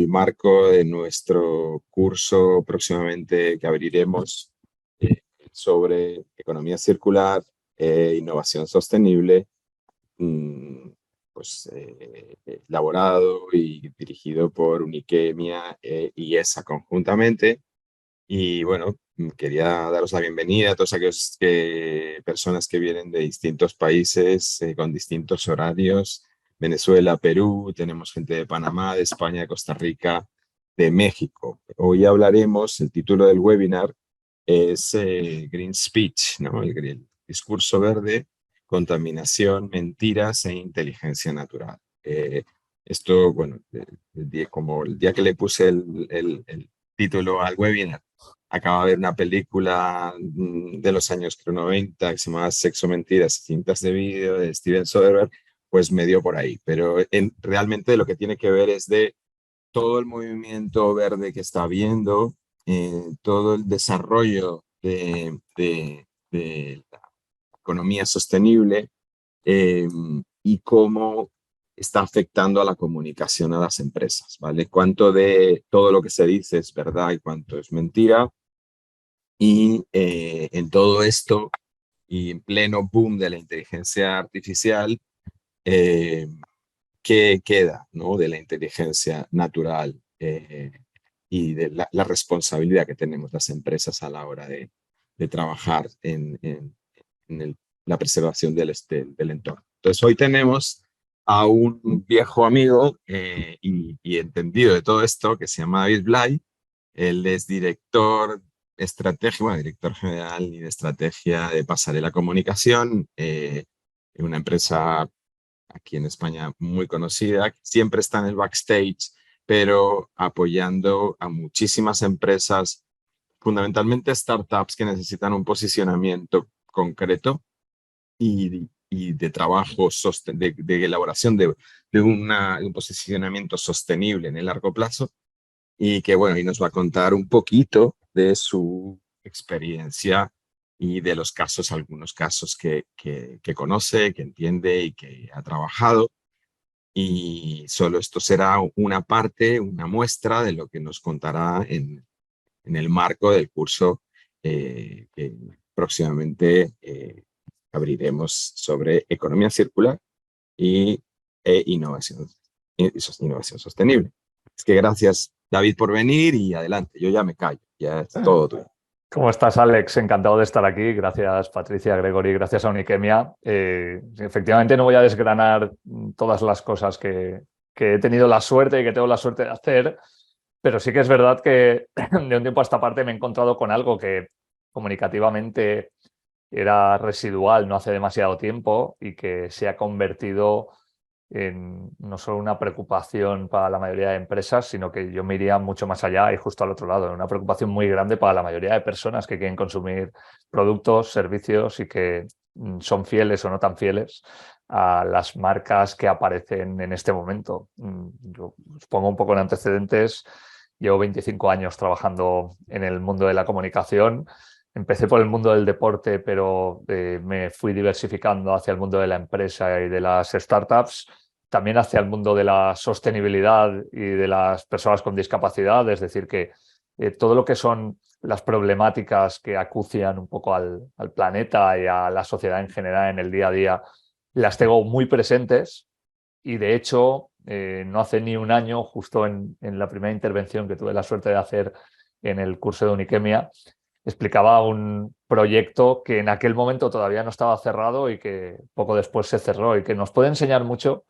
el marco de nuestro curso próximamente que abriremos sobre economía circular e innovación sostenible, mm, elaborado y dirigido por Uniquemia y ESA conjuntamente. Y bueno, quería daros la bienvenida a todas aquellas personas que vienen de distintos países con distintos horarios. Venezuela, Perú, tenemos gente de Panamá, de España, de Costa Rica, de México. Hoy hablaremos, el título del webinar es Green Speech, ¿no? El discurso verde, contaminación, mentiras e inteligencia natural. Esto, bueno, como el día que le puse el título al webinar, acabo de ver una película de los años creo 90 que se llama Sexo, Mentiras y Cintas de Vídeo de Steven Soderbergh, pues me dio por ahí. Pero realmente lo que tiene que ver es de todo el movimiento verde que está habiendo, todo el desarrollo de la economía sostenible, eh, y cómo está afectando a la comunicación a las empresas, ¿vale? Cuánto de todo lo que se dice es verdad y cuánto es mentira. Y en todo esto, y en pleno boom de la inteligencia artificial, eh, ¿qué queda, ¿no? De la inteligencia natural y de la responsabilidad que tenemos las empresas a la hora de trabajar en la preservación del entorno? Entonces, hoy tenemos a un viejo amigo y entendido de todo esto que se llama David Blay. Él es director estratégico, bueno, director general y de estrategia de Pasarela Comunicación, en una empresa aquí en España muy conocida, que siempre está en el backstage, pero apoyando a muchísimas empresas, fundamentalmente startups que necesitan un posicionamiento concreto y de trabajo, de elaboración de un posicionamiento sostenible en el largo plazo. Y que bueno, y nos va a contar un poquito de su experiencia y de los casos, algunos casos que conoce, que entiende y que ha trabajado. Y solo esto será una parte, una muestra de lo que nos contará en el marco del curso que próximamente abriremos sobre economía circular y innovación, innovación sostenible. Es que gracias, David, por venir y adelante. Yo ya me callo, ya es todo tuyo. ¿Cómo estás, Alex? Encantado de estar aquí. Gracias, Patricia, Gregory, gracias a Uniquemia. Efectivamente, no voy a desgranar todas las cosas que he tenido la suerte y que tengo la suerte de hacer, pero sí que es verdad que de un tiempo a esta parte me he encontrado con algo que comunicativamente era residual no hace demasiado tiempo y que se ha convertido en no solo una preocupación para la mayoría de empresas, sino que yo me iría mucho más allá y justo al otro lado, una preocupación muy grande para la mayoría de personas que quieren consumir productos, servicios y que son fieles o no tan fieles a las marcas que aparecen en este momento. Yo os pongo un poco en antecedentes. Llevo 25 años trabajando en el mundo de la comunicación. Empecé por el mundo del deporte, pero me fui diversificando hacia el mundo de la empresa y de las startups, también hacia el mundo de la sostenibilidad y de las personas con discapacidad, es decir, que todo lo que son las problemáticas que acucian un poco al planeta y a la sociedad en general en el día a día, las tengo muy presentes y de hecho no hace ni un año, justo en la primera intervención que tuve la suerte de hacer en el curso de Uniquemia, explicaba un proyecto que en aquel momento todavía no estaba cerrado y que poco después se cerró y que nos puede enseñar mucho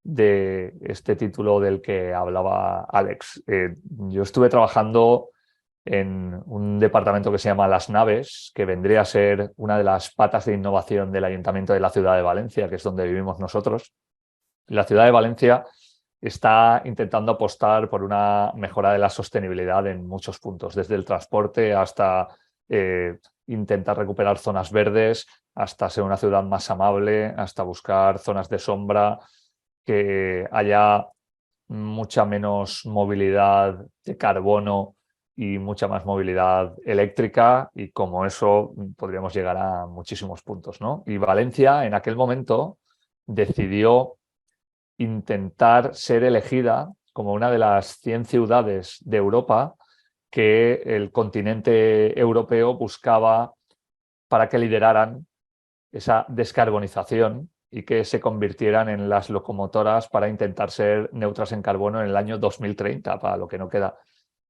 de este título del que hablaba Alex. Yo estuve trabajando en un departamento que se llama Las Naves, que vendría a ser una de las patas de innovación del Ayuntamiento de la ciudad de Valencia, que es donde vivimos nosotros. La ciudad de Valencia está intentando apostar por una mejora de la sostenibilidad en muchos puntos, desde el transporte hasta intentar recuperar zonas verdes, hasta ser una ciudad más amable, hasta buscar zonas de sombra, que haya mucha menos movilidad de carbono y mucha más movilidad eléctrica, y como eso podríamos llegar a muchísimos puntos, ¿no? Y Valencia en aquel momento decidió intentar ser elegida como una de las 100 ciudades de Europa que el continente europeo buscaba para que lideraran esa descarbonización y que se convirtieran en las locomotoras para intentar ser neutras en carbono en el año 2030, para lo que no queda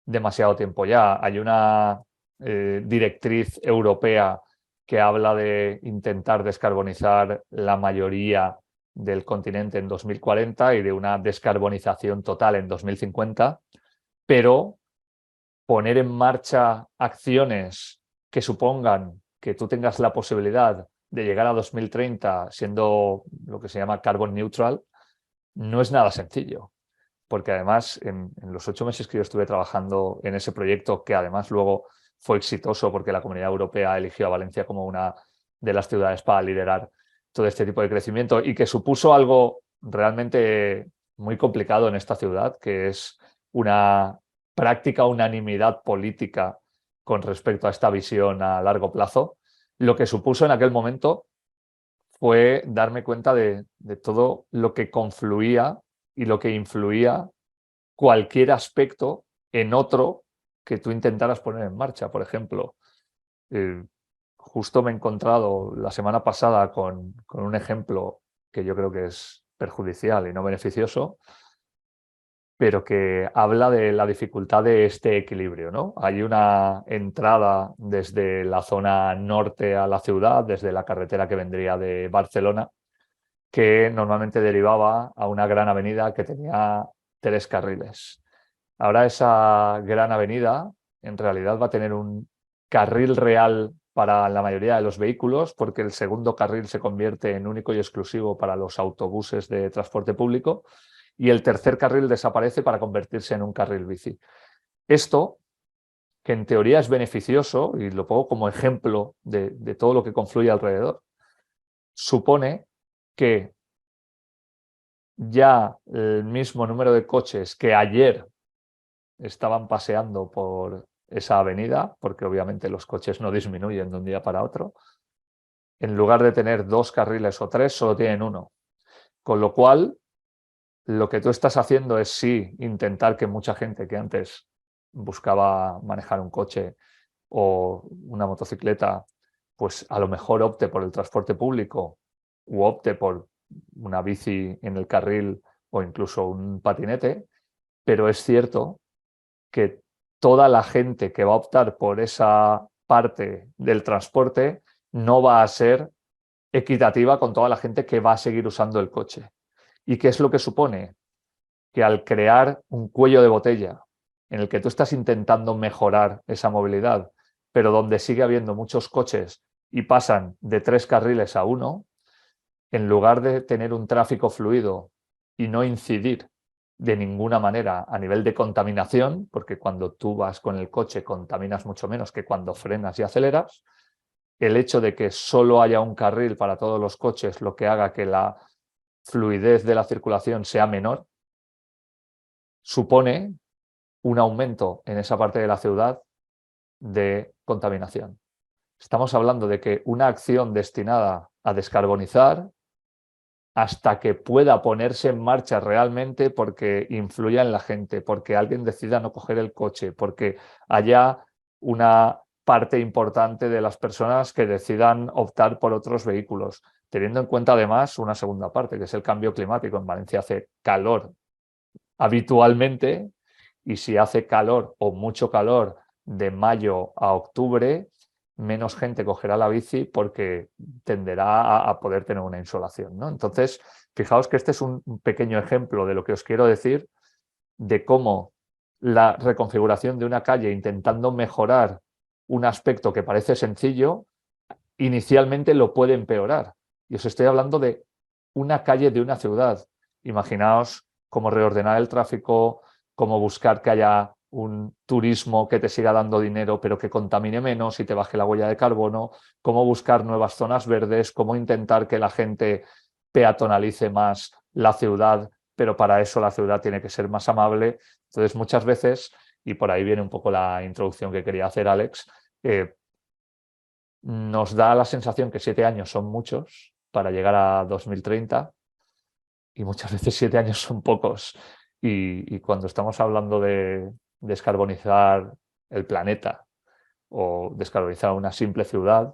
demasiado tiempo ya. Hay una directriz europea que habla de intentar descarbonizar la mayoría del continente en 2040 y de una descarbonización total en 2050, pero poner en marcha acciones que supongan que tú tengas la posibilidad de llegar a 2030 siendo lo que se llama carbon neutral no es nada sencillo. Porque además en los 8 meses que yo estuve trabajando en ese proyecto, que además luego fue exitoso porque la Comunidad Europea eligió a Valencia como una de las ciudades para liderar todo este tipo de crecimiento y que supuso algo realmente muy complicado en esta ciudad, que es una práctica unanimidad política con respecto a esta visión a largo plazo. Lo que supuso en aquel momento fue darme cuenta de todo lo que confluía y lo que influía cualquier aspecto en otro que tú intentaras poner en marcha. Por ejemplo, justo me he encontrado la semana pasada con un ejemplo que yo creo que es perjudicial y no beneficioso, pero que habla de la dificultad de este equilibrio, ¿no? Hay una entrada desde la zona norte a la ciudad, desde la carretera que vendría de Barcelona, que normalmente derivaba a una gran avenida que tenía 3 carriles. Ahora esa gran avenida en realidad va a tener un carril real para la mayoría de los vehículos, porque el segundo carril se convierte en único y exclusivo para los autobuses de transporte público y el tercer carril desaparece para convertirse en un carril bici. Esto, que en teoría es beneficioso, y lo pongo como ejemplo de todo lo que confluye alrededor, supone que ya el mismo número de coches que ayer estaban paseando por esa avenida, porque obviamente los coches no disminuyen de un día para otro, en lugar de tener 2 carriles o 3, solo tienen 1. Con lo cual, lo que tú estás haciendo es sí intentar que mucha gente que antes buscaba manejar un coche o una motocicleta, pues a lo mejor opte por el transporte público u opte por una bici en el carril o incluso un patinete, pero es cierto que toda la gente que va a optar por esa parte del transporte no va a ser equitativa con toda la gente que va a seguir usando el coche. ¿Y qué es lo que supone? Que al crear un cuello de botella en el que tú estás intentando mejorar esa movilidad, pero donde sigue habiendo muchos coches y pasan de 3 carriles a 1, en lugar de tener un tráfico fluido y no incidir de ninguna manera a nivel de contaminación, porque cuando tú vas con el coche contaminas mucho menos que cuando frenas y aceleras, el hecho de que solo haya un carril para todos los coches, lo que haga que la fluidez de la circulación sea menor, supone un aumento en esa parte de la ciudad de contaminación. Estamos hablando de que una acción destinada a descarbonizar, hasta que pueda ponerse en marcha realmente porque influya en la gente, porque alguien decida no coger el coche, porque haya una parte importante de las personas que decidan optar por otros vehículos, teniendo en cuenta además una segunda parte, que es el cambio climático. En Valencia hace calor habitualmente y si hace calor o mucho calor de mayo a octubre, menos gente cogerá la bici porque tenderá a poder tener una insolación, ¿no? Entonces, fijaos que este es un pequeño ejemplo de lo que os quiero decir, de cómo la reconfiguración de una calle intentando mejorar un aspecto que parece sencillo, inicialmente lo puede empeorar. Y os estoy hablando de una calle de una ciudad. Imaginaos cómo reordenar el tráfico, cómo buscar que haya un turismo que te siga dando dinero pero que contamine menos y te baje la huella de carbono, cómo buscar nuevas zonas verdes, cómo intentar que la gente peatonalice más la ciudad, pero para eso la ciudad tiene que ser más amable. Entonces, muchas veces, y por ahí viene un poco la introducción que quería hacer Alex, nos da la sensación que 7 años son muchos para llegar a 2030 y muchas veces 7 años son pocos. Y cuando estamos hablando de descarbonizar el planeta o descarbonizar una simple ciudad,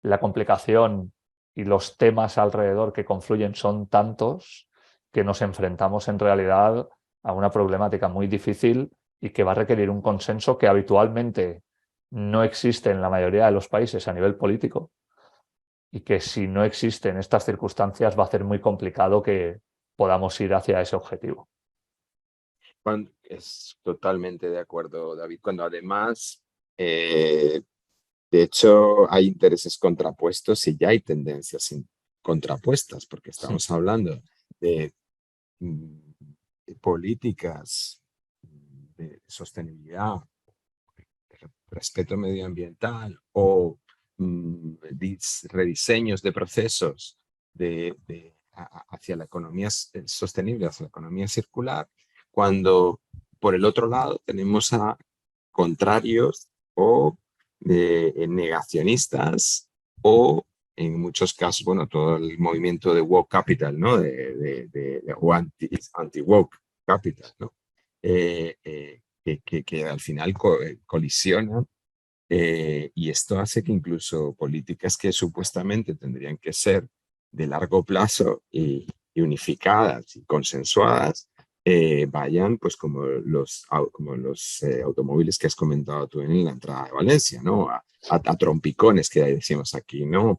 la complicación y los temas alrededor que confluyen son tantos que nos enfrentamos en realidad a una problemática muy difícil y que va a requerir un consenso que habitualmente no existe en la mayoría de los países a nivel político, y que si no existe en estas circunstancias va a ser muy complicado que podamos ir hacia ese objetivo. Es totalmente de acuerdo, David, cuando además, de hecho, hay intereses contrapuestos y ya hay tendencias contrapuestas, porque estamos hablando de, de políticas de sostenibilidad, de respeto medioambiental o rediseños de procesos hacia la economía sostenible, hacia la economía circular, cuando por el otro lado tenemos a contrarios o negacionistas o en muchos casos, bueno, todo el movimiento de woke capital, ¿no? O anti-woke capital, ¿no? Que al final colisionan, y esto hace que incluso políticas que supuestamente tendrían que ser de largo plazo y unificadas y consensuadas, vayan pues como los automóviles que has comentado tú en la entrada de Valencia, ¿no? A trompicones que decimos aquí, ¿no?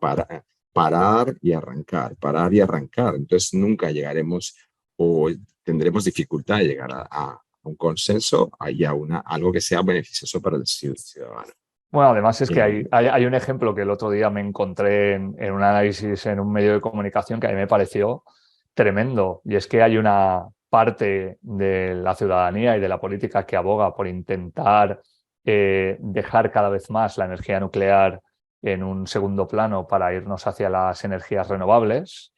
Parar y arrancar, parar y arrancar. Entonces nunca llegaremos o tendremos dificultad de llegar a un consenso y a algo que sea beneficioso para el ciudadano. Bueno, además es que hay un ejemplo que el otro día me encontré en un análisis en un medio de comunicación que a mí me pareció tremendo, y es que hay una parte de la ciudadanía y de la política que aboga por intentar dejar cada vez más la energía nuclear en un segundo plano para irnos hacia las energías renovables,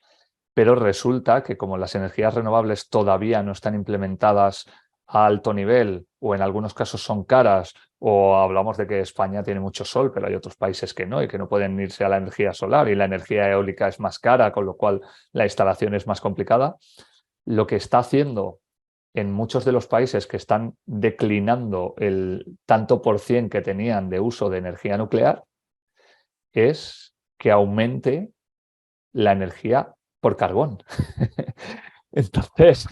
pero resulta que como las energías renovables todavía no están implementadas a alto nivel o en algunos casos son caras, o hablamos de que España tiene mucho sol, pero hay otros países que no y que no pueden irse a la energía solar, y la energía eólica es más cara, con lo cual la instalación es más complicada. Lo que está haciendo en muchos de los países que están declinando el tanto por cien que tenían de uso de energía nuclear es que aumente la energía por carbón. Entonces,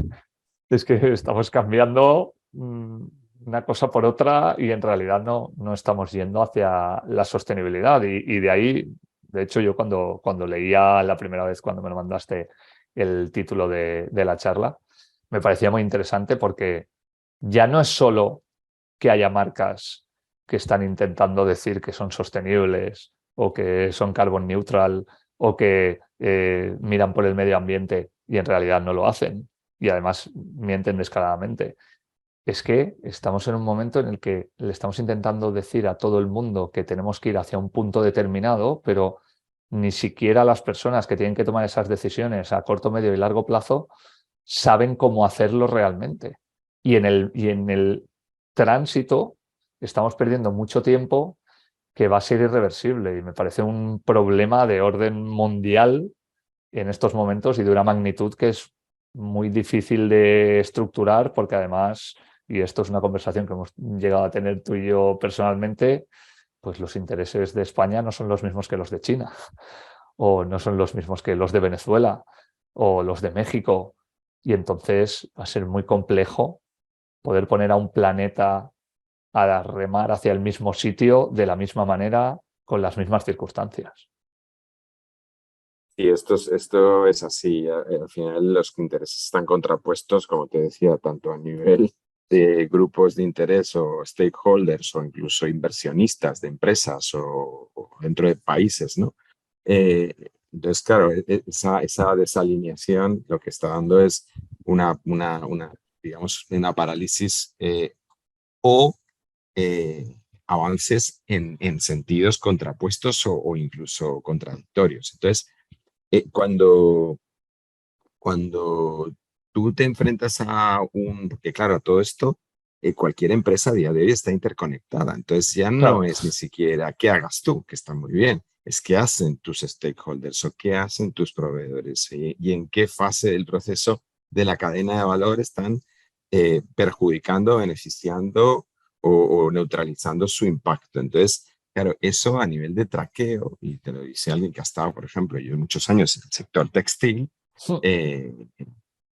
es que estamos cambiando una cosa por otra y en realidad no estamos yendo hacia la sostenibilidad. Y de ahí, de hecho, yo cuando leía la primera vez, cuando me lo mandaste, el título de la charla, me parecía muy interesante, porque ya no es solo que haya marcas que están intentando decir que son sostenibles o que son carbon neutral o que miran por el medio ambiente y en realidad no lo hacen y además mienten descaradamente. Es que estamos en un momento en el que le estamos intentando decir a todo el mundo que tenemos que ir hacia un punto determinado, pero ni siquiera las personas que tienen que tomar esas decisiones a corto, medio y largo plazo saben cómo hacerlo realmente. Y en el tránsito estamos perdiendo mucho tiempo que va a ser irreversible, y me parece un problema de orden mundial en estos momentos y de una magnitud que es muy difícil de estructurar, porque además, y esto es una conversación que hemos llegado a tener tú y yo personalmente, pues los intereses de España no son los mismos que los de China, o no son los mismos que los de Venezuela o los de México, y entonces va a ser muy complejo poder poner a un planeta a remar hacia el mismo sitio de la misma manera, con las mismas circunstancias. Y esto es así. Al final los intereses están contrapuestos, como te decía, tanto a nivel de grupos de interés o stakeholders o incluso inversionistas de empresas o dentro de países, ¿no? Entonces, claro, esa desalineación lo que está dando es digamos, una parálisis o avances en sentidos contrapuestos o incluso contradictorios. Entonces, cuando tú te enfrentas porque claro, todo esto, cualquier empresa a día de hoy está interconectada, entonces ya no Claro. es ni siquiera qué hagas tú, que está muy bien, es qué hacen tus stakeholders o qué hacen tus proveedores, y en qué fase del proceso de la cadena de valor están perjudicando, beneficiando o neutralizando su impacto. Entonces, claro, eso a nivel de traqueo, y te lo dice alguien que ha estado, por ejemplo, yo muchos años en el sector textil, eh,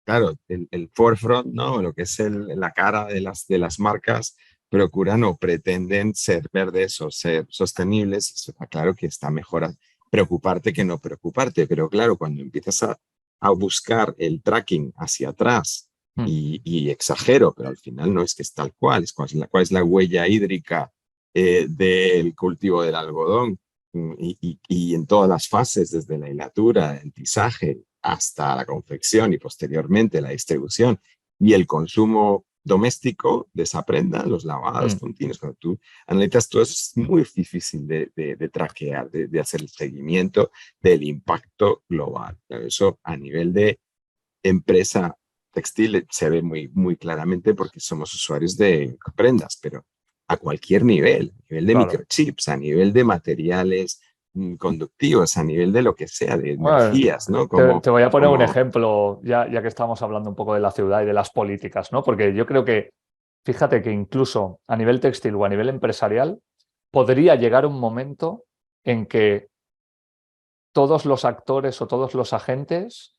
claro, el forefront, ¿no? Lo que es la cara de las marcas, procuran o pretenden ser verdes o ser sostenibles. Eso está claro que está mejor preocuparte que no preocuparte, pero claro, cuando empiezas a buscar el tracking hacia atrás y exagero, pero al final no es que es tal cual, es cuál es la huella hídrica del cultivo del algodón y en todas las fases, desde la hilatura, el tizaje, hasta la confección y posteriormente la distribución y el consumo doméstico de esa prenda, los lavados continuos. Cuando tú analizas todo eso, es muy difícil de traquear, de hacer el seguimiento del impacto global. Eso a nivel de empresa textil se ve muy claramente porque somos usuarios de prendas, pero a cualquier nivel, a nivel de Claro. microchips, a nivel de materiales conductivos, a nivel de lo que sea, de Bueno, energías, ¿no? te voy a poner un Como ejemplo, ya que estamos hablando un poco de la ciudad y de las políticas, ¿no? Porque yo creo que, fíjate que incluso a nivel textil o a nivel empresarial, podría llegar un momento en que todos los actores o todos los agentes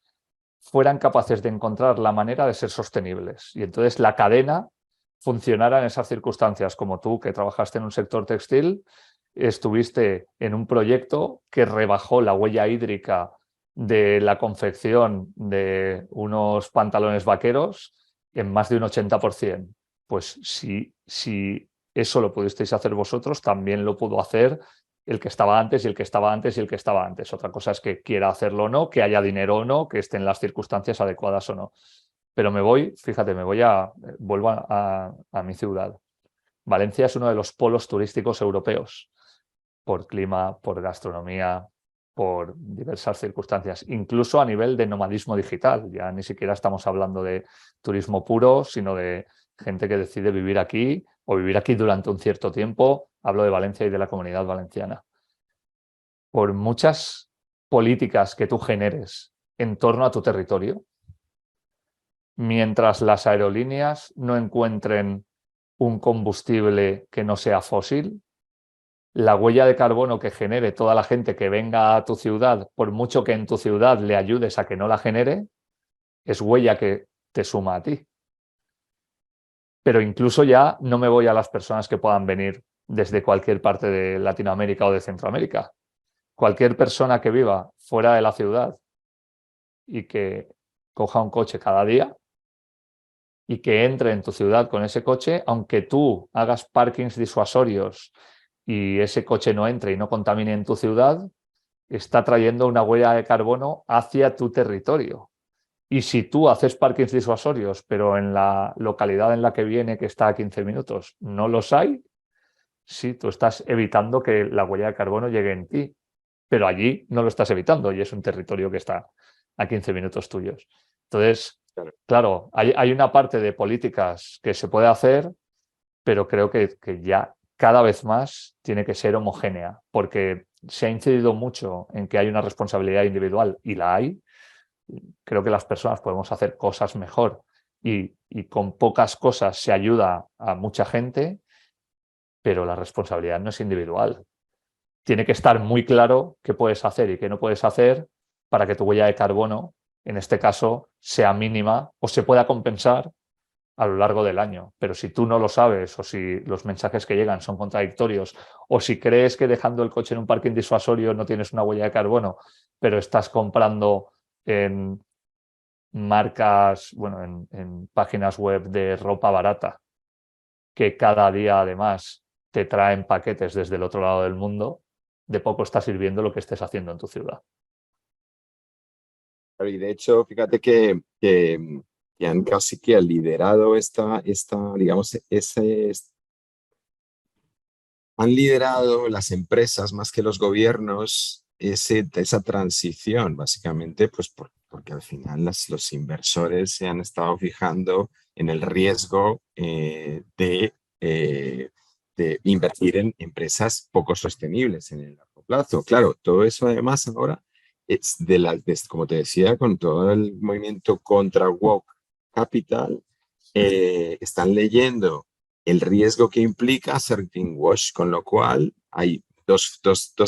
fueran capaces de encontrar la manera de ser sostenibles. Y entonces la cadena funcionara en esas circunstancias, como tú que trabajaste en un sector textil, estuviste en un proyecto que rebajó la huella hídrica de la confección de unos pantalones vaqueros en más de un 80%. Pues si eso lo pudisteis hacer vosotros, también lo pudo hacer el que estaba antes y el que estaba antes y el que estaba antes. Otra cosa es que quiera hacerlo o no, que haya dinero o no, que esté en las circunstancias adecuadas o no. Pero me voy, fíjate, vuelvo a mi ciudad. Valencia es uno de los polos turísticos europeos, por clima, por gastronomía, por diversas circunstancias, incluso a nivel de nomadismo digital. Ya ni siquiera estamos hablando de turismo puro, sino de gente que decide vivir aquí o vivir aquí durante un cierto tiempo. Hablo de Valencia y de la Comunidad Valenciana. Por muchas políticas que tú generes en torno a tu territorio, mientras las aerolíneas no encuentren un combustible que no sea fósil, la huella de carbono que genere toda la gente que venga a tu ciudad, por mucho que en tu ciudad le ayudes a que no la genere, es huella que te suma a ti. Pero incluso ya no me voy a las personas que puedan venir desde cualquier parte de Latinoamérica o de Centroamérica. Cualquier persona que viva fuera de la ciudad y que coja un coche cada día y que entre en tu ciudad con ese coche, aunque tú hagas parkings disuasorios y ese coche no entre y no contamine en tu ciudad, está trayendo una huella de carbono hacia tu territorio. Y si tú haces parkings disuasorios, pero en la localidad en la que viene, que está a 15 minutos, no los hay, sí, tú estás evitando que la huella de carbono llegue en ti, pero allí no lo estás evitando y es un territorio que está a 15 minutos tuyos. Entonces, claro, hay una parte de políticas que se puede hacer, pero creo que ya cada vez más tiene que ser homogénea, porque se ha incidido mucho en que hay una responsabilidad individual y la hay. Creo que las personas podemos hacer cosas mejor y con pocas cosas se ayuda a mucha gente, pero la responsabilidad no es individual. Tiene que estar muy claro qué puedes hacer y qué no puedes hacer para que tu huella de carbono, en este caso, sea mínima o se pueda compensar a lo largo del año. Pero si tú no lo sabes o si los mensajes que llegan son contradictorios o si crees que dejando el coche en un parking disuasorio no tienes una huella de carbono, pero estás comprando en marcas, bueno, en páginas web de ropa barata, que cada día además te traen paquetes desde el otro lado del mundo, de poco está sirviendo lo que estés haciendo en tu ciudad. y de hecho, fíjate que han casi que liderado digamos, han liderado las empresas más que los gobiernos esa transición, básicamente, pues porque al final los inversores se han estado fijando en el riesgo de invertir en empresas poco sostenibles en el largo plazo. Claro, todo eso además ahora es como te decía, con todo el movimiento contra woke capital, están leyendo el riesgo que implica hacer greenwash, con lo cual hay dos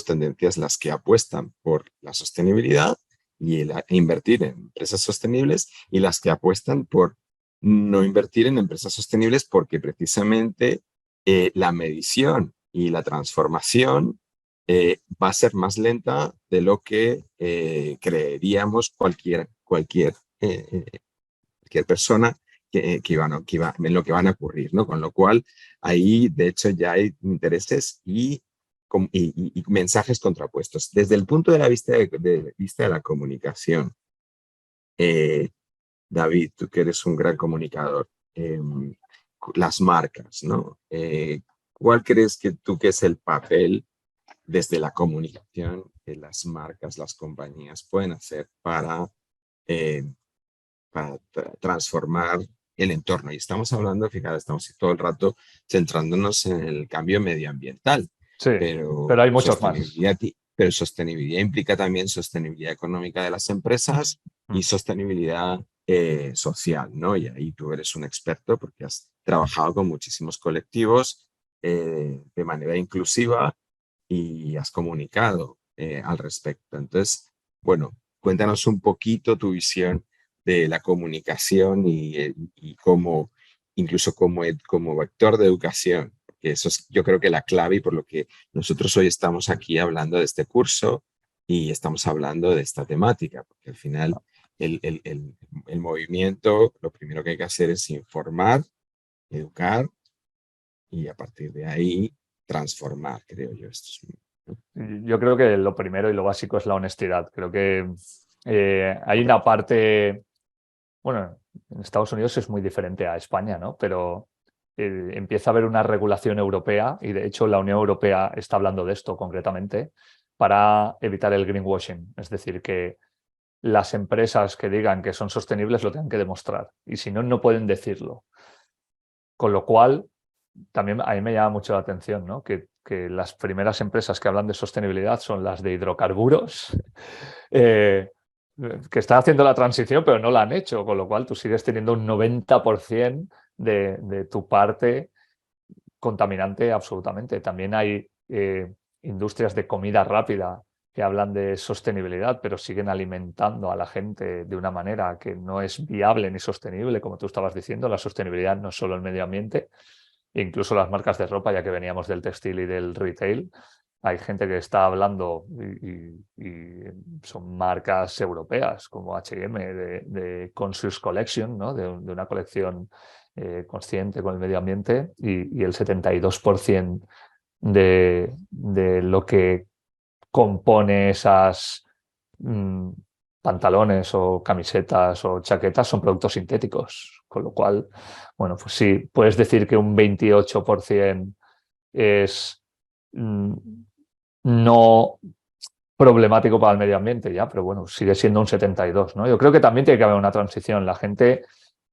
tendencias: las que apuestan por la sostenibilidad y invertir en empresas sostenibles, y las que apuestan por no invertir en empresas sostenibles porque precisamente la medición y la transformación va a ser más lenta de lo que creeríamos cualquier persona en lo que van a ocurrir, ¿no? Con lo cual, ahí, de hecho, ya hay intereses y mensajes contrapuestos. Desde el punto de vista de la comunicación, David, tú que eres un gran comunicador, las marcas, ¿no? ¿Cuál crees que es el papel desde la comunicación que las marcas, las compañías pueden hacer eh, para transformar el entorno? Y estamos hablando, fíjate, estamos todo el rato centrándonos en el cambio medioambiental, Sí, pero pero hay muchos más. sostenibilidad implica también sostenibilidad económica de las empresas y Mm. sostenibilidad social, ¿no? Y ahí tú eres un experto porque has trabajado con muchísimos colectivos de manera inclusiva y has comunicado al respecto. Entonces, bueno, cuéntanos un poquito tu visión de la comunicación y cómo, incluso como vector de educación, que eso es, yo creo que la clave, y por lo que nosotros hoy estamos aquí hablando de este curso y estamos hablando de esta temática, porque al final el movimiento, lo primero que hay que hacer es informar, educar y a partir de ahí transformar, creo yo. ¿No? Yo creo que lo primero y lo básico es la honestidad. Creo que hay una parte, bueno, en Estados Unidos es muy diferente a España, ¿no? Pero empieza a haber una regulación europea y de hecho la Unión Europea está hablando de esto concretamente para evitar el greenwashing. Es decir, que las empresas que digan que son sostenibles lo tengan que demostrar y si no, no pueden decirlo. Con lo cual, también a mí me llama mucho la atención, ¿no? Que las primeras empresas que hablan de sostenibilidad son las de hidrocarburos, eh, que están haciendo la transición, pero no la han hecho, con lo cual tú sigues teniendo un 90% de tu parte contaminante absolutamente. También hay industrias de comida rápida que hablan de sostenibilidad, pero siguen alimentando a la gente de una manera que no es viable ni sostenible, como tú estabas diciendo. La sostenibilidad no es solo el medio ambiente, incluso las marcas de ropa, ya que veníamos del textil y del retail. Hay gente que está hablando y son marcas europeas como H&M de Conscious Collection, ¿no? de una colección consciente con el medio ambiente y el 72% de lo que compone esas pantalones o camisetas o chaquetas son productos sintéticos, con lo cual, bueno, pues sí, puedes decir que un 28% es no problemático para el medio ambiente, ya, pero bueno, sigue siendo un 72%, ¿no? Yo creo que también tiene que haber una transición. La gente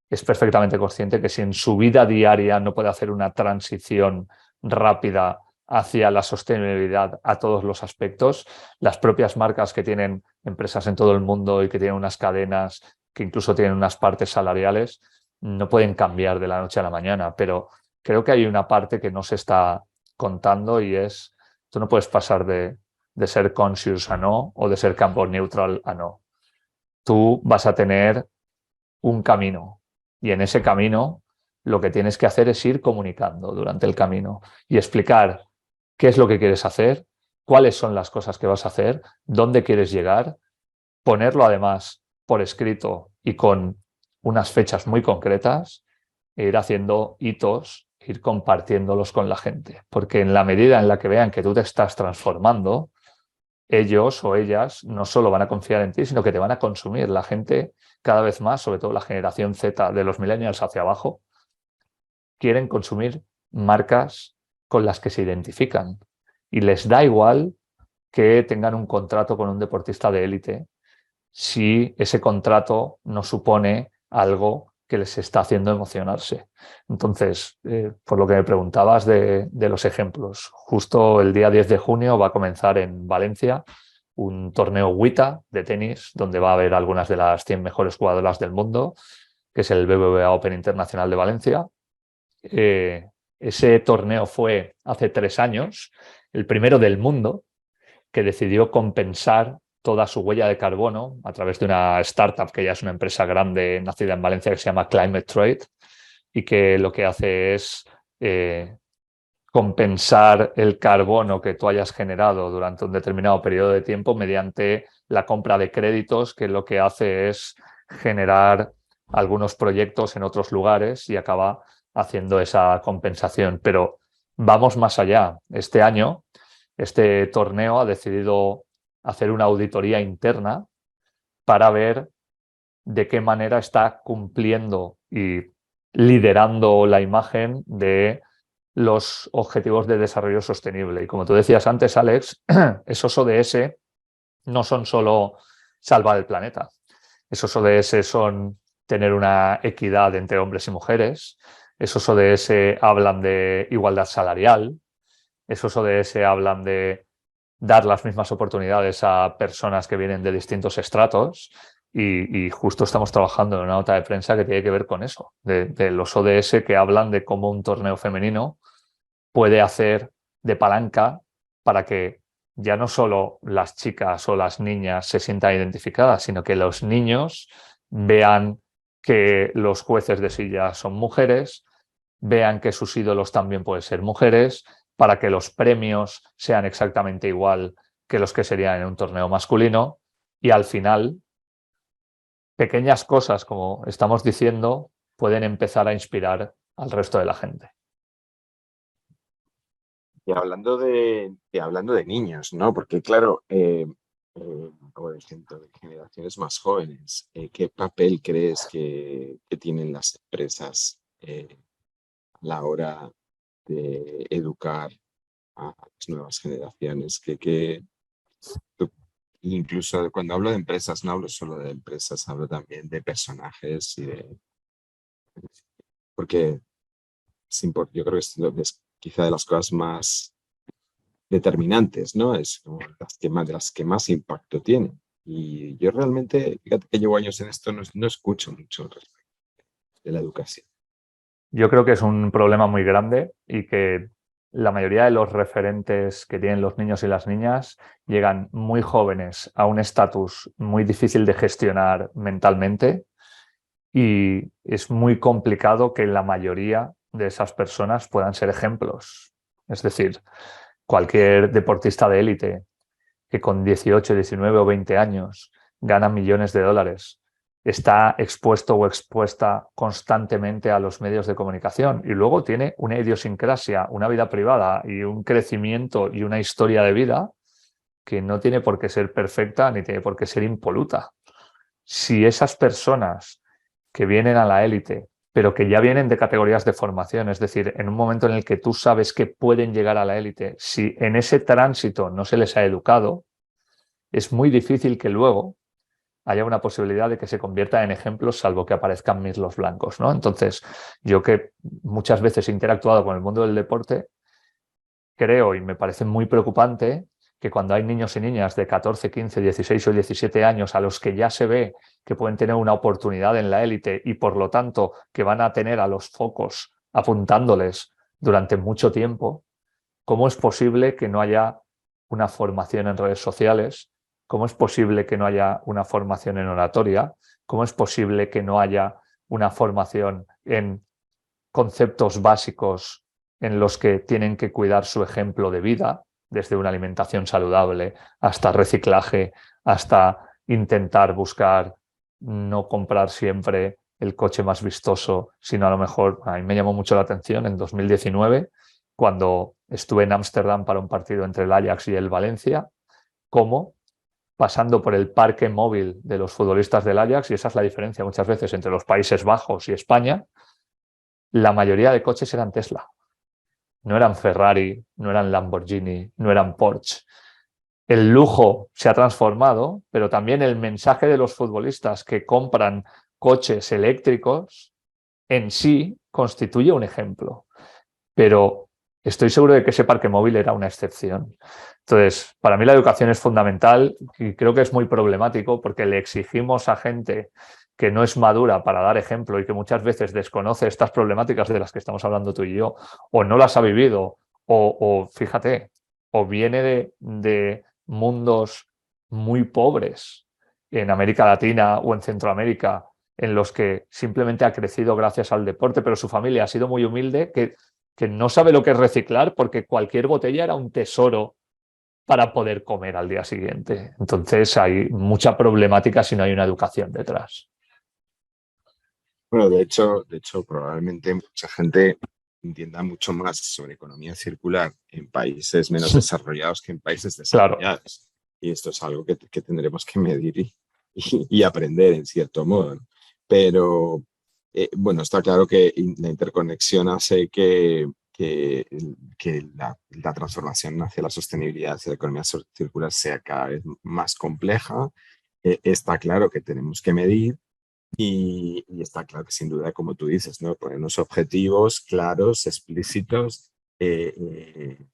es perfectamente consciente que si en su vida diaria no puede hacer una transición rápida hacia la sostenibilidad a todos los aspectos, las propias marcas que tienen empresas en todo el mundo y que tienen unas cadenas que incluso tienen unas partes salariales, no pueden cambiar de la noche a la mañana, pero creo que hay una parte que no se está contando y es, tú no puedes pasar de ser conscious a no o de ser carbon neutral a no. Tú vas a tener un camino y en ese camino lo que tienes que hacer es ir comunicando durante el camino y explicar qué es lo que quieres hacer, cuáles son las cosas que vas a hacer, dónde quieres llegar, ponerlo además por escrito y con unas fechas muy concretas e ir haciendo hitos, ir compartiéndolos con la gente, porque en la medida en la que vean que tú te estás transformando, ellos o ellas no solo van a confiar en ti, sino que te van a consumir. La gente cada vez más, sobre todo la generación Z de los millennials hacia abajo, quieren consumir marcas con las que se identifican y les da igual que tengan un contrato con un deportista de élite si ese contrato no supone algo que les está haciendo emocionarse. Entonces, por lo que me preguntabas de los ejemplos, justo el día 10 de junio va a comenzar en Valencia un torneo WTA de tenis, donde va a haber algunas de las 100 mejores jugadoras del mundo, que es el BBVA Open Internacional de Valencia. Ese torneo fue hace 3 años, el primero del mundo, que decidió compensar toda su huella de carbono a través de una startup que ya es una empresa grande nacida en Valencia que se llama Climate Trade y que lo que hace es compensar el carbono que tú hayas generado durante un determinado periodo de tiempo mediante la compra de créditos, que lo que hace es generar algunos proyectos en otros lugares y acaba haciendo esa compensación. Pero vamos más allá. Este año, este torneo ha decidido hacer una auditoría interna para ver de qué manera está cumpliendo y liderando la imagen de los objetivos de desarrollo sostenible. Y como tú decías antes, Alex, esos ODS no son solo salvar el planeta. Esos ODS son tener una equidad entre hombres y mujeres. Esos ODS hablan de igualdad salarial. Esos ODS hablan de dar las mismas oportunidades a personas que vienen de distintos estratos y justo estamos trabajando en una nota de prensa que tiene que ver con eso, de los ODS que hablan de cómo un torneo femenino puede hacer de palanca para que ya no solo las chicas o las niñas se sientan identificadas, sino que los niños vean que los jueces de silla son mujeres, vean que sus ídolos también pueden ser mujeres, para que los premios sean exactamente igual que los que serían en un torneo masculino y al final pequeñas cosas, como estamos diciendo, pueden empezar a inspirar al resto de la gente. Y hablando de niños, ¿no? Porque claro, o de generaciones más jóvenes, ¿qué papel crees que tienen las empresas a la hora de educar a las nuevas generaciones? Incluso cuando hablo de empresas, no hablo solo de empresas, hablo también de personajes porque yo creo que es quizá de las cosas más determinantes, ¿no? Es como de las que más impacto tienen. Y yo realmente, fíjate que llevo años en esto, no escucho mucho respecto de la educación. Yo creo que es un problema muy grande y que la mayoría de los referentes que tienen los niños y las niñas llegan muy jóvenes a un estatus muy difícil de gestionar mentalmente y es muy complicado que la mayoría de esas personas puedan ser ejemplos. Es decir, cualquier deportista de élite que con 18, 19 o 20 años gana millones de dólares está expuesto o expuesta constantemente a los medios de comunicación y luego tiene una idiosincrasia, una vida privada y un crecimiento y una historia de vida que no tiene por qué ser perfecta ni tiene por qué ser impoluta. Si esas personas que vienen a la élite, pero que ya vienen de categorías de formación, es decir, en un momento en el que tú sabes que pueden llegar a la élite, si en ese tránsito no se les ha educado, es muy difícil que luego haya una posibilidad de que se convierta en ejemplos, salvo que aparezcan mirlos blancos, ¿no? Entonces, yo que muchas veces he interactuado con el mundo del deporte, creo y me parece muy preocupante que cuando hay niños y niñas de 14, 15, 16 o 17 años a los que ya se ve que pueden tener una oportunidad en la élite y por lo tanto que van a tener a los focos apuntándoles durante mucho tiempo, ¿cómo es posible que no haya una formación en redes sociales? ¿Cómo es posible que no haya una formación en oratoria? ¿Cómo es posible que no haya una formación en conceptos básicos en los que tienen que cuidar su ejemplo de vida, desde una alimentación saludable hasta reciclaje, hasta intentar buscar no comprar siempre el coche más vistoso, sino a lo mejor, a mí me llamó mucho la atención en 2019, cuando estuve en Ámsterdam para un partido entre el Ajax y el Valencia, cómo pasando por el parque móvil de los futbolistas del Ajax, y esa es la diferencia muchas veces entre los Países Bajos y España, la mayoría de coches eran Tesla. No eran Ferrari, no eran Lamborghini, no eran Porsche. El lujo se ha transformado, pero también el mensaje de los futbolistas que compran coches eléctricos en sí constituye un ejemplo. Pero estoy seguro de que ese parque móvil era una excepción. Entonces, para mí la educación es fundamental y creo que es muy problemático porque le exigimos a gente que no es madura para dar ejemplo y que muchas veces desconoce estas problemáticas de las que estamos hablando tú y yo, o no las ha vivido, o fíjate, o viene de mundos muy pobres en América Latina o en Centroamérica, en los que simplemente ha crecido gracias al deporte, pero su familia ha sido muy humilde, que no sabe lo que es reciclar porque cualquier botella era un tesoro para poder comer al día siguiente. Entonces hay mucha problemática si no hay una educación detrás. Bueno, de hecho, probablemente mucha gente entienda mucho más sobre economía circular en países menos desarrollados que en países Claro, desarrollados. Y esto es algo que tendremos que medir y aprender en cierto modo, ¿no? Pero, bueno, está claro que la interconexión hace que la transformación hacia la sostenibilidad, hacia la economía circular sea cada vez más compleja. Está claro que tenemos que medir. Y está claro que sin duda, como tú dices, ¿no? Ponernos objetivos claros, explícitos, eh,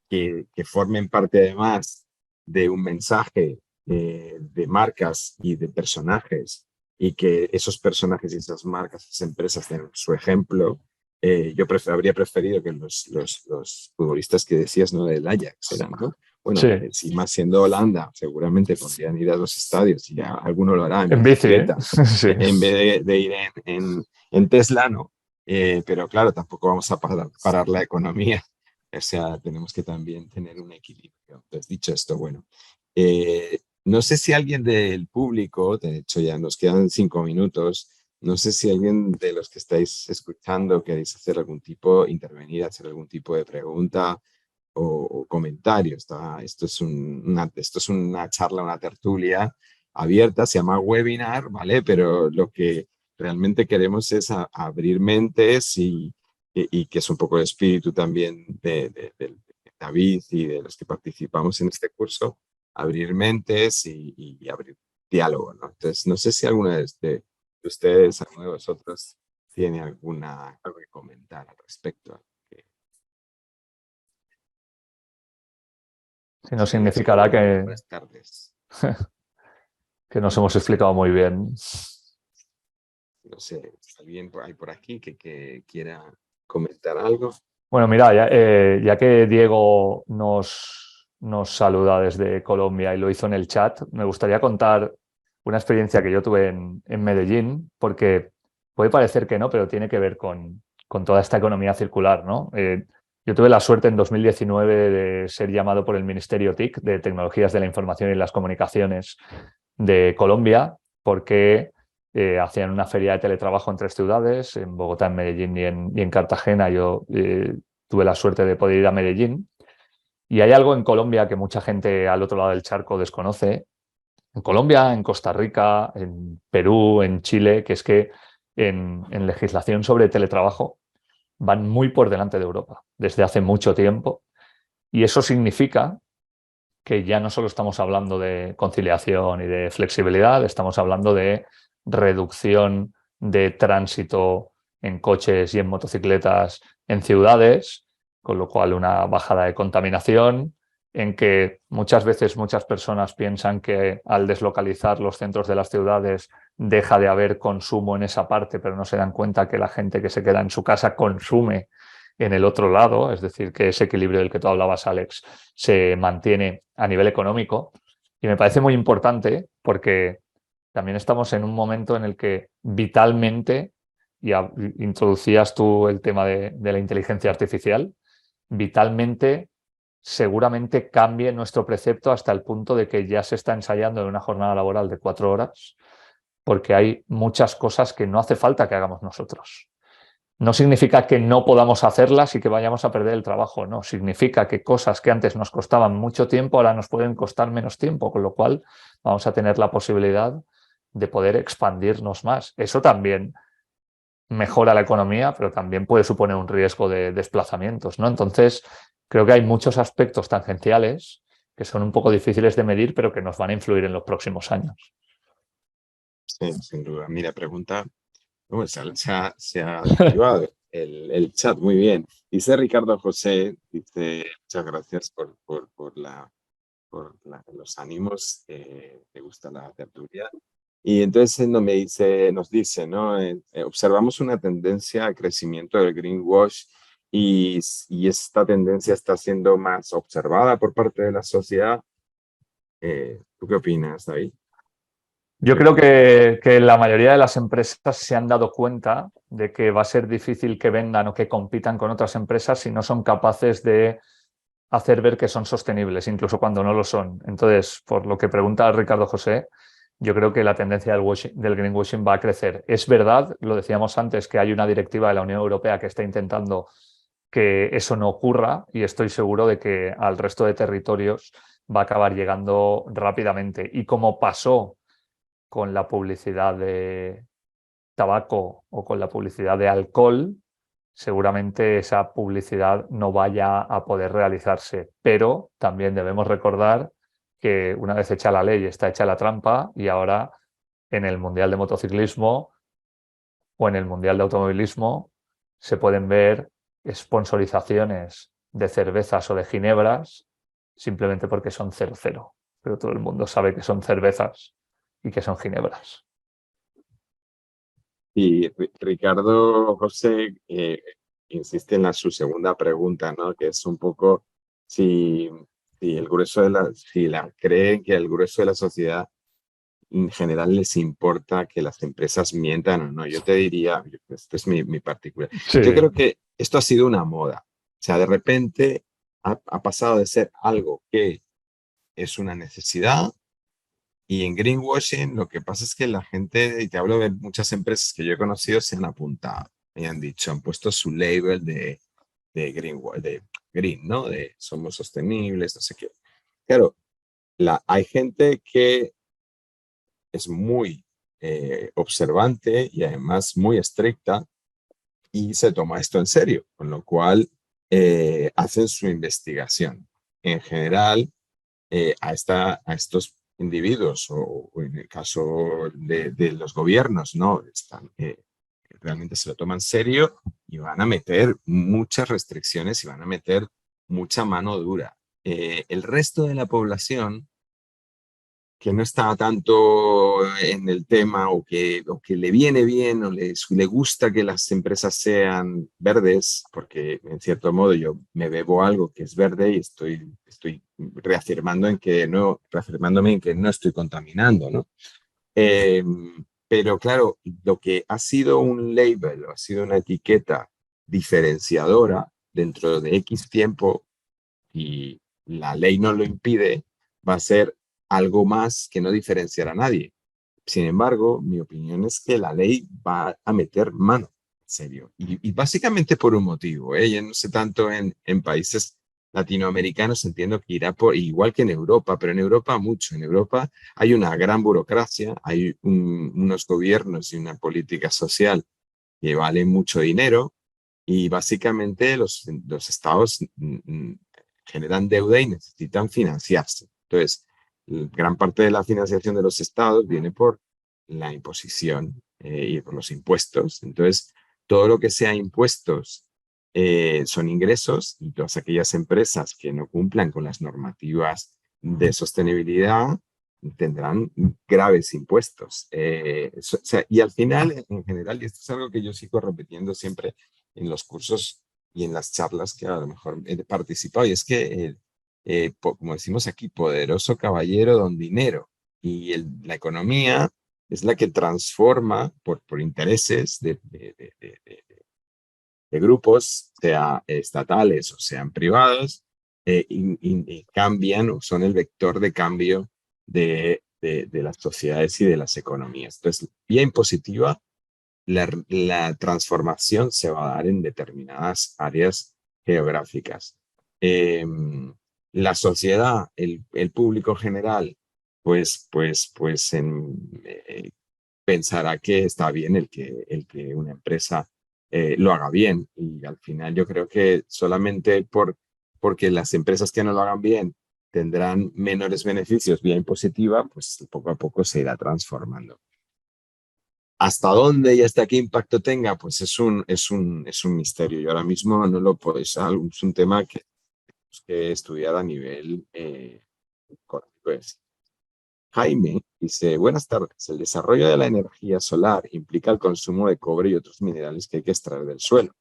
que formen parte además de un mensaje de marcas y de personajes, y que esos personajes y esas marcas, esas empresas tengan su ejemplo. Yo habría preferido que los futbolistas que decías, ¿no? Del Ajax eran, ¿no? Bueno, sí, si más siendo Holanda, seguramente podrían ir a los estadios y ya alguno lo hará en en bici, ¿eh? bicicleta, Sí. en vez de ir en Tesla, no. Pero claro, tampoco vamos a parar la economía. O sea, tenemos que también tener un equilibrio. Entonces, dicho esto, bueno, no sé si alguien del público, de hecho ya nos quedan 5 minutos, no sé si alguien de los que estáis escuchando queréis hacer algún tipo, intervenir, hacer algún tipo de pregunta o comentario. Esto es una charla, una tertulia abierta, se llama webinar, ¿vale? Pero lo que realmente queremos es abrir mentes y que es un poco el espíritu también de David y de los que participamos en este curso, abrir mentes y abrir diálogo, ¿no? Entonces, no sé si alguno de ustedes, alguno de vosotros, tiene algo que comentar al respecto. Si no significará Hola, buenas tardes. que nos hemos explicado muy bien. No sé, ¿alguien hay por aquí que quiera comentar algo? Bueno, mira, ya que Diego nos saluda desde Colombia y lo hizo en el chat, me gustaría contar una experiencia que yo tuve en Medellín, porque puede parecer que no, pero tiene que ver con toda esta economía circular, ¿no? Yo tuve la suerte en 2019 de ser llamado por el Ministerio TIC de Tecnologías de la Información y las Comunicaciones de Colombia, porque hacían una feria de teletrabajo en 3 ciudades, en Bogotá, en Medellín y en Cartagena. Yo tuve la suerte de poder ir a Medellín. Y hay algo en Colombia que mucha gente al otro lado del charco desconoce. En Colombia, en Costa Rica, en Perú, en Chile, que es que en legislación sobre teletrabajo van muy por delante de Europa desde hace mucho tiempo. Y eso significa que ya no solo estamos hablando de conciliación y de flexibilidad, estamos hablando de reducción de tránsito en coches y en motocicletas en ciudades, con lo cual una bajada de contaminación, en que muchas veces muchas personas piensan que al deslocalizar los centros de las ciudades deja de haber consumo en esa parte, pero no se dan cuenta que la gente que se queda en su casa consume en el otro lado, es decir, que ese equilibrio del que tú hablabas, Alex, se mantiene a nivel económico. Y me parece muy importante porque también estamos en un momento en el que vitalmente, y introducías tú el tema de la inteligencia artificial, vitalmente seguramente cambie nuestro precepto hasta el punto de que ya se está ensayando en una jornada laboral de 4 horas, porque hay muchas cosas que no hace falta que hagamos nosotros. No significa que no podamos hacerlas y que vayamos a perder el trabajo, no. Significa que cosas que antes nos costaban mucho tiempo ahora nos pueden costar menos tiempo, con lo cual vamos a tener la posibilidad de poder expandirnos más. Eso también mejora la economía, pero también puede suponer un riesgo de desplazamientos, ¿no? Entonces, creo que hay muchos aspectos tangenciales que son un poco difíciles de medir, pero que nos van a influir en los próximos años. Sí, sin duda. Mira, pregunta. Bueno, se ha activado el chat, muy bien. Dice Ricardo José, dice, muchas gracias por los ánimos, te gusta la tertulia. Y entonces nos dice, ¿no? Observamos una tendencia al crecimiento del greenwash y esta tendencia está siendo más observada por parte de la sociedad. ¿Tú qué opinas, David? Yo creo que la mayoría de las empresas se han dado cuenta de que va a ser difícil que vendan o que compitan con otras empresas si no son capaces de hacer ver que son sostenibles, incluso cuando no lo son. Entonces, por lo que pregunta Ricardo José, yo creo que la tendencia del greenwashing va a crecer. Es verdad, lo decíamos antes, que hay una directiva de la Unión Europea que está intentando que eso no ocurra y estoy seguro de que al resto de territorios va a acabar llegando rápidamente. Y como pasó con la publicidad de tabaco o con la publicidad de alcohol, seguramente esa publicidad no vaya a poder realizarse. Pero también debemos recordar que una vez hecha la ley está hecha la trampa y ahora en el Mundial de Motociclismo o en el Mundial de Automovilismo se pueden ver sponsorizaciones de cervezas o de ginebras simplemente porque son 0,0. Pero todo el mundo sabe que son cervezas y que son ginebras. Y Ricardo José insiste en su segunda pregunta, ¿no? Que es un poco si, si el grueso creen que el grueso de la sociedad en general les importa que las empresas mientan o no. Yo te diría, esto es mi particular, Sí, yo creo que esto ha sido una moda. O sea, de repente ha pasado de ser algo que es una necesidad y en greenwashing lo que pasa es que la gente, y te hablo de muchas empresas que yo he conocido, se han apuntado y han dicho, han puesto su label de green, ¿no? De somos sostenibles, no sé qué. Claro, hay gente que es muy observante y además muy estricta y se toma esto en serio, con lo cual hacen su investigación. En general, a estos individuos o en el caso de los gobiernos, ¿no? Realmente se lo toman serio y van a meter muchas restricciones y van a meter mucha mano dura. El resto de la población que no está tanto en el tema o que le viene bien o le gusta que las empresas sean verdes, porque en cierto modo yo me bebo algo que es verde y estoy reafirmándome en que no estoy contaminando, ¿no? Eh, pero claro, lo que ha sido un label o ha sido una etiqueta diferenciadora dentro de X tiempo y la ley no lo impide, va a ser algo más que no diferenciar a nadie. Sin embargo, mi opinión es que la ley va a meter mano, en serio, y básicamente por un motivo, ¿eh? Yo no sé tanto en países latinoamericanos, entiendo que irá por, igual que en Europa, pero en Europa mucho. En Europa hay una gran burocracia, hay unos gobiernos y una política social que valen mucho dinero y básicamente los estados generan deuda y necesitan financiarse. Entonces, gran parte de la financiación de los estados viene por la imposición y por los impuestos. Entonces, todo lo que sea impuestos son ingresos y todas aquellas empresas que no cumplan con las normativas de sostenibilidad tendrán graves impuestos. O sea, y al final, en general, y esto es algo que yo sigo repitiendo siempre en los cursos y en las charlas que a lo mejor he participado, y es que, como decimos aquí, poderoso caballero don dinero, y la economía es la que transforma por intereses de grupos, sea estatales o sean privados, y cambian o son el vector de cambio de las sociedades y de las economías. Entonces, vía impositiva, la transformación se va a dar en determinadas áreas geográficas. La sociedad, el público general, pues pensará que está bien el que una empresa lo haga bien. Y al final yo creo que solamente porque las empresas que no lo hagan bien tendrán menores beneficios vía impositiva, pues poco a poco se irá transformando. ¿Hasta dónde y hasta qué impacto tenga? Pues es un misterio. Yo ahora mismo no lo puedo, es un tema que estudiar a nivel económico. Jaime dice, buenas tardes, el desarrollo de la energía solar implica el consumo de cobre y otros minerales que hay que extraer del suelo,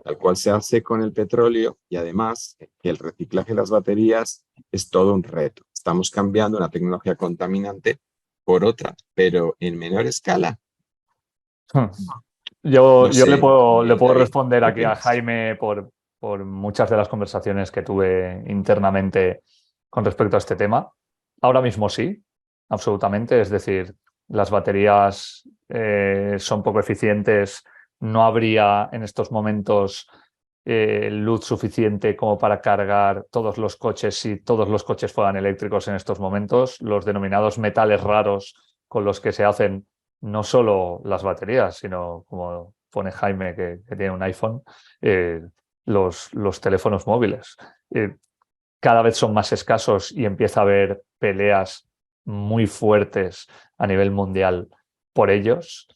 tal cual se hace con el petróleo, y además que el reciclaje de las baterías es todo un reto. Estamos cambiando una tecnología contaminante por otra, pero en menor escala. Yo No sé, le puedo David, responder ¿qué aquí a opinas? Jaime por muchas de las conversaciones que tuve internamente con respecto a este tema. Ahora mismo sí, absolutamente. Es decir, las baterías son poco eficientes. No habría en estos momentos luz suficiente como para cargar todos los coches si todos los coches fueran eléctricos en estos momentos. Los denominados metales raros con los que se hacen no solo las baterías, sino, como pone Jaime, que tiene un iPhone, eh, los teléfonos móviles. Cada vez son más escasos y empieza a haber peleas muy fuertes a nivel mundial por ellos.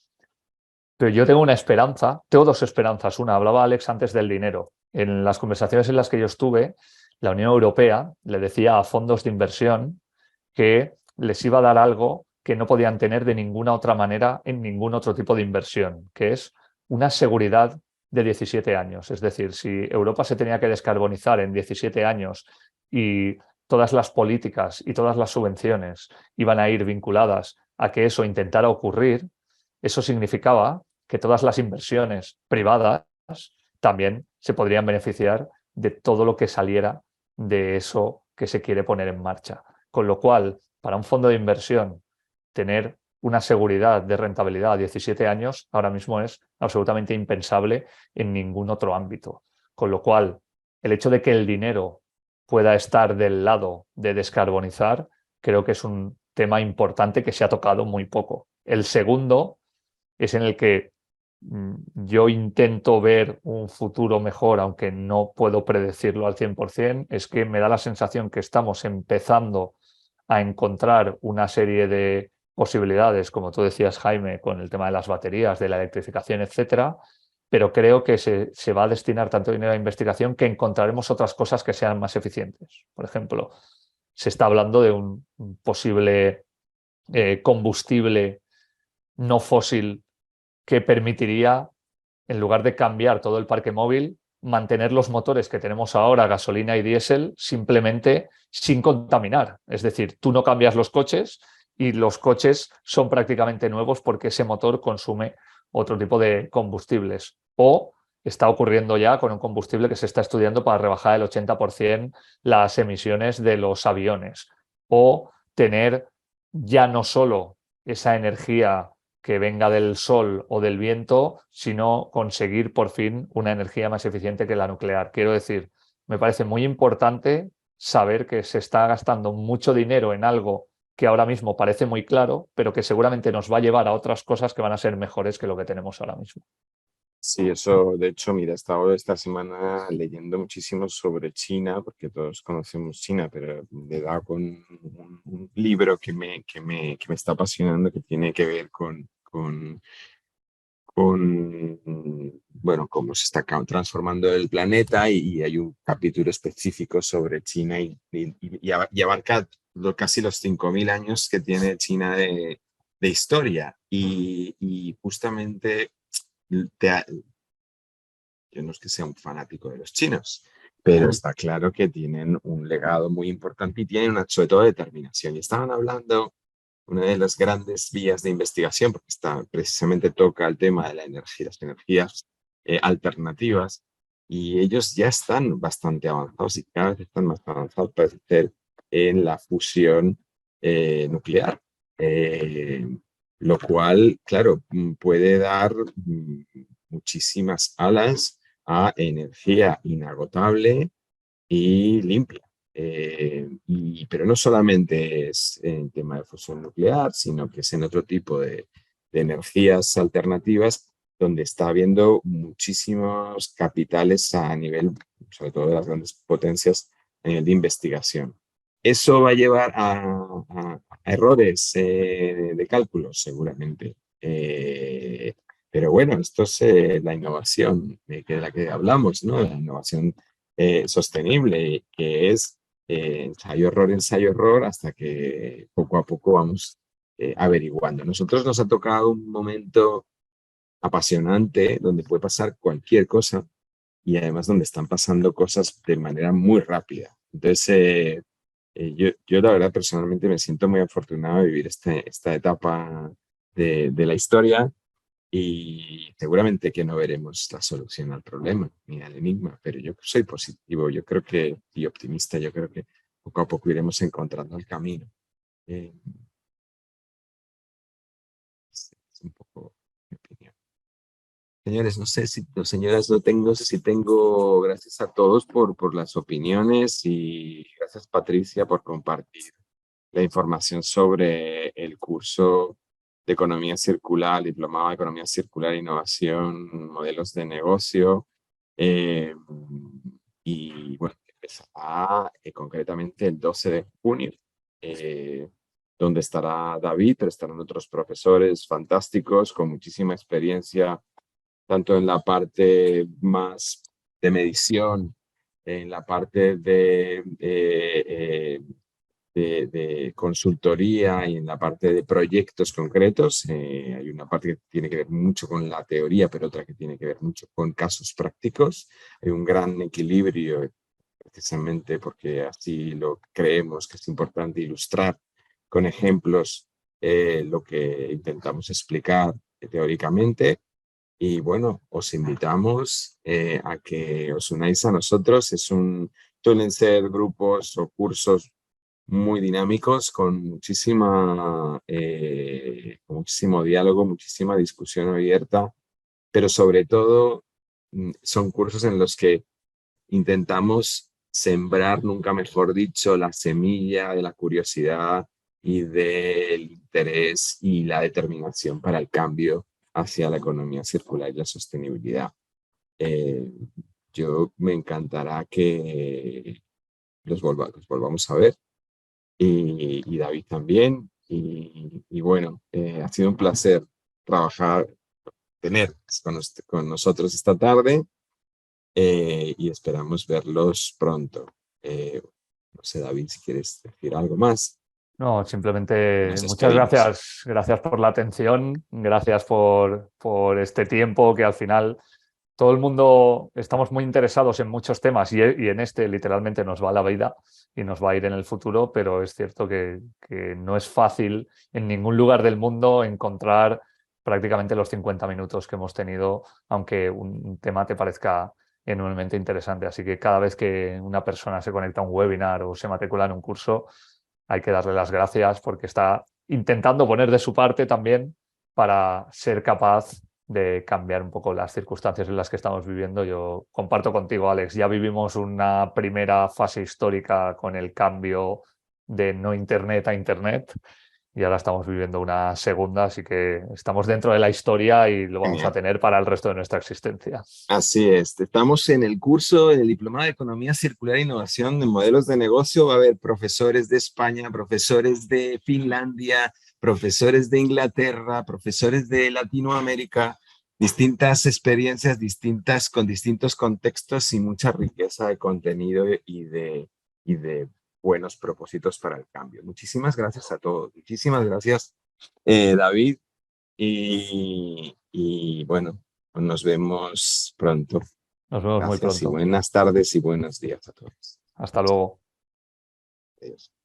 Pero yo tengo una esperanza, tengo dos esperanzas. Una, hablaba Alex antes del dinero. En las conversaciones en las que yo estuve, la Unión Europea le decía a fondos de inversión que les iba a dar algo que no podían tener de ninguna otra manera en ningún otro tipo de inversión, que es una seguridad de 17 años. Es decir, si Europa se tenía que descarbonizar en 17 años y todas las políticas y todas las subvenciones iban a ir vinculadas a que eso intentara ocurrir, eso significaba que todas las inversiones privadas también se podrían beneficiar de todo lo que saliera de eso que se quiere poner en marcha. Con lo cual, para un fondo de inversión, tener una seguridad de rentabilidad a 17 años ahora mismo es absolutamente impensable en ningún otro ámbito. Con lo cual, el hecho de que el dinero pueda estar del lado de descarbonizar, creo que es un tema importante que se ha tocado muy poco. El segundo es en el que yo intento ver un futuro mejor, aunque no puedo predecirlo al 100%, es que me da la sensación que estamos empezando a encontrar una serie de posibilidades, como tú decías, Jaime, con el tema de las baterías, de la electrificación, etcétera, pero creo que se va a destinar tanto dinero a investigación que encontraremos otras cosas que sean más eficientes. Por ejemplo, se está hablando de un posible combustible no fósil que permitiría, en lugar de cambiar todo el parque móvil, mantener los motores que tenemos ahora, gasolina y diésel, simplemente sin contaminar. Es decir, tú no cambias los coches y los coches son prácticamente nuevos porque ese motor consume otro tipo de combustibles. O está ocurriendo ya con un combustible que se está estudiando para rebajar el 80% las emisiones de los aviones. O tener ya no solo esa energía que venga del sol o del viento, sino conseguir por fin una energía más eficiente que la nuclear. Quiero decir, me parece muy importante saber que se está gastando mucho dinero en algo que ahora mismo parece muy claro, pero que seguramente nos va a llevar a otras cosas que van a ser mejores que lo que tenemos ahora mismo. Sí, eso, de hecho, mira, he estado esta semana leyendo muchísimo sobre China, porque todos conocemos China, pero le he dado con un libro que me está apasionando, que tiene que ver bueno, cómo se está transformando el planeta, y hay un capítulo específico sobre China y abarca casi los 5.000 años que tiene China de historia. Y justamente te, yo no es que sea un fanático de los chinos, pero está claro que tienen un legado muy importante y tienen sobre todo determinación. Y estaban hablando, una de las grandes vías de investigación, porque precisamente toca el tema de la energía, las energías alternativas, y ellos ya están bastante avanzados y cada vez están más avanzados, parece ser, en la fusión nuclear. Lo cual, claro, puede dar muchísimas alas a energía inagotable y limpia. Pero no solamente es en tema de fusión nuclear, sino que es en otro tipo de energías alternativas donde está habiendo muchísimos capitales a nivel, sobre todo de las grandes potencias, a nivel de investigación. ¿Eso va a llevar a errores de cálculo? Seguramente. Pero bueno, esto es la innovación de la que hablamos, ¿no? La innovación sostenible, que es ensayo, error, hasta que poco a poco vamos averiguando. Nosotros nos ha tocado un momento apasionante donde puede pasar cualquier cosa y además donde están pasando cosas de manera muy rápida. Entonces, yo la verdad personalmente me siento muy afortunado de vivir esta etapa de la historia y seguramente que no veremos la solución al problema ni al enigma, pero yo soy positivo, yo creo que, y optimista, yo creo que poco a poco iremos encontrando el camino. Eh, es un poco mi opinión. Señores, no sé si, no, señoras, no sé si tengo, gracias a todos por las opiniones y gracias Patricia por compartir la información sobre el curso de Economía Circular, Diplomado de Economía Circular e Innovación, Modelos de Negocio. eh, y bueno, empezará concretamente el 12 de junio, eh, donde estará David, pero estarán otros profesores fantásticos con muchísima experiencia tanto en la parte más de medición, en la parte de consultoría y en la parte de proyectos concretos. Hay una parte que tiene que ver mucho con la teoría, pero otra que tiene que ver mucho con casos prácticos. Hay un gran equilibrio, precisamente porque así lo creemos que es importante ilustrar con ejemplos lo que intentamos explicar teóricamente y bueno, os invitamos a que os unáis a nosotros. Suelen ser grupos o cursos muy dinámicos con muchísimo diálogo, muchísima discusión abierta, pero sobre todo son cursos en los que intentamos sembrar, nunca mejor dicho, la semilla de la curiosidad y del interés y la determinación para el cambio hacia la economía circular y la sostenibilidad. Eh, yo me encantará que los volvamos a ver y David también. Y bueno, ha sido un placer trabajar, tener con nosotros esta tarde y esperamos verlos pronto. No sé, David, si quieres decir algo más. No, simplemente Nos muchas despedimos. gracias por la atención, gracias por este tiempo que al final todo el mundo estamos muy interesados en muchos temas y en este literalmente nos va la vida y nos va a ir en el futuro, pero es cierto que no es fácil en ningún lugar del mundo encontrar prácticamente los 50 minutos que hemos tenido, aunque un tema te parezca enormemente interesante. Así que cada vez que una persona se conecta a un webinar o se matricula en un curso, hay que darle las gracias porque está intentando poner de su parte también para ser capaz de cambiar un poco las circunstancias en las que estamos viviendo. Yo comparto contigo, Alex, ya vivimos una primera fase histórica con el cambio de no Internet a Internet y ahora estamos viviendo una segunda, así que estamos dentro de la historia y lo vamos a Genial. tener para el resto de nuestra existencia. Así es, estamos en el curso del Diplomado de Economía Circular e Innovación de Modelos de Negocio. Va a haber profesores de España, profesores de Finlandia, profesores de Inglaterra, profesores de Latinoamérica, distintas experiencias, distintas, con distintos contextos y mucha riqueza de contenido y de buenos propósitos para el cambio. Muchísimas gracias a todos. Muchísimas gracias, David. Y bueno. Nos vemos pronto. Nos vemos muy Gracias y pronto. buenas tardes y buenos días a todos. Hasta luego. Adiós.